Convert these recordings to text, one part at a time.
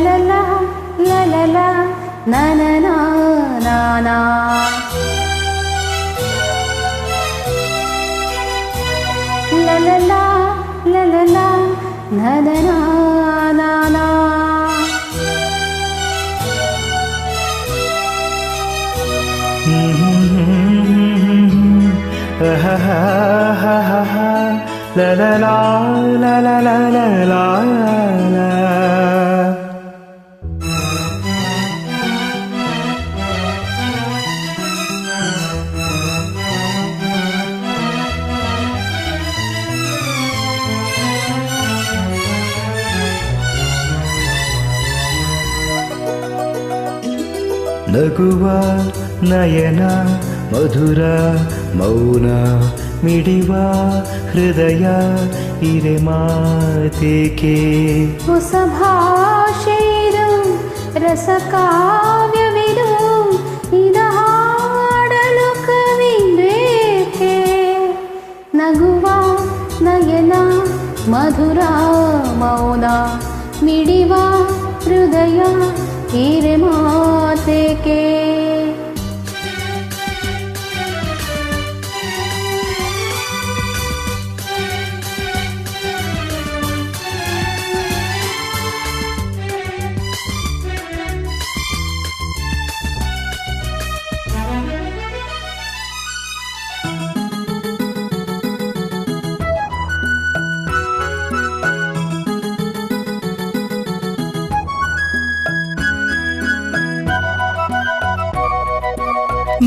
la la la la la na na na na na. La la la la la la na na na na na. Ha ha ha ha ha la la la la la la la la la. ನಗುವ ನಯನ ಮಧುರ ಮೌನ ಮಿಡಿವ ಹೃದಯ ಇರೆ ಮಾತೇಕೆ. ಹೊಸ ಭಾಷೆಯಿದು ರಸ ಕಾವ್ಯವಿದು ಇದ ಹಾಡಲು ಕವಿ ಬೇಕೆ. ನಗುವ ನಯನ ಮಧುರ ಮೌನ ಮಿಡಿವ ಹೃದಯ ಇರೆ ಮಾತೇಕೆ.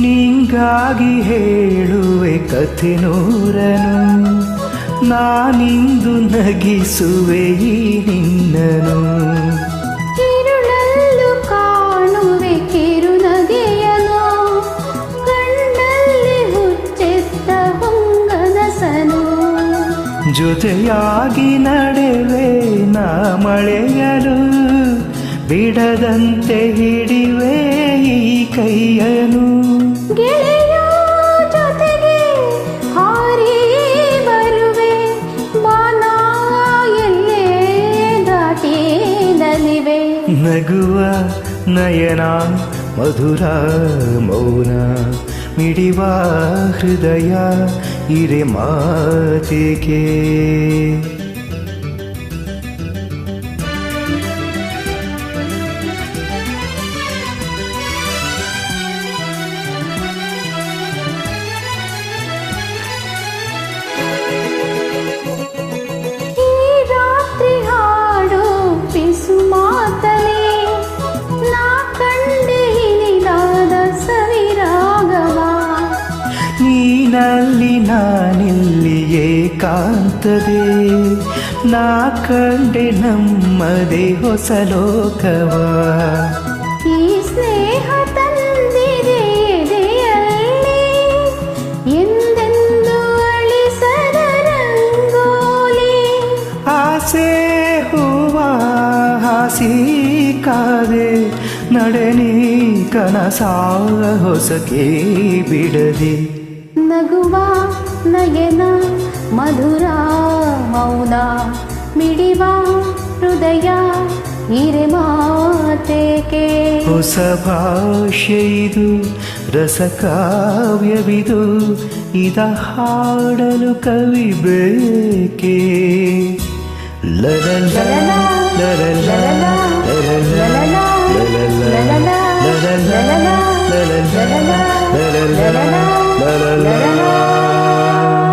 ನಿಂಗಾಗಿ ಹೇಳುವೆ ಕಥೆ ನೂರನು, ನಾನಿಂದು ನಗಿಸುವೆ ಈ ನಿನ್ನನು. ಕಿರುಳಲ್ಲೂ ಕಾಣುವೆ ಕಿರುನಗೆಯನು, ಕಣ್ಣಲ್ಲಿ ಹುಚ್ಚೆತ್ತ ಹೊಂಗನಸನು. ಜೊತೆಯಾಗಿ ನಡೆವೆ ನಾ ಮಳೆಯಲು, ಬಿಡದಂತೆ ಹಿಡಿವೆ ಈ ಕೈಯನು. ಗೆಳೆಯ ಜೊತೆಗೆ ಹಾರಿ ಬರುವೆ, ಬಾನ ಎಲ್ಲೇ ದಾಟಿ ನಲಿವೆ. ನಗುವ ನಯನ ಮಧುರ ಮೌನ ಮಿಡಿವ ಹೃದಯ ಇರೆ ಮಾತೇಕೆ. ನೀನಲ್ಲಿ ನಾನಿಲ್ಲಿ ಏಕಾಂತದೆ, ನಾ ಕಂಡೆ ನಮ್ಮದೇ ಹೊಸ ಲೋಕವ. ಈ ಸ್ನೇಹ ತಂದಿದೆ ಎದೆಯಲ್ಲಿ ಎಂದೆಂದು ಅಳಿಸದ ರಂಗೋಲಿ. ಆಸೆ ಹೂವ ಹಾಸಿ ಕಾದೆ ನಡೆನಿ ಕನಸ ಹೊಸಕೆ ಬಿಡದೆ. ನಗುವ ನಯನ ಮಧುರ ಮೌನ ಮಿಡಿವ ಹೃದಯ ಇರೆ ಮಾತೇಕೆ. ಹೊಸ ಭಾಷೆ ಇದು ರಸ ಕಾವ್ಯವಿದು, ಇದ ಹಾಡಲು ಕವಿ ಬೇಕೆ. ಲಲಲ ಲಲಲ ಲಲಲ La la la la la la la la la la la la.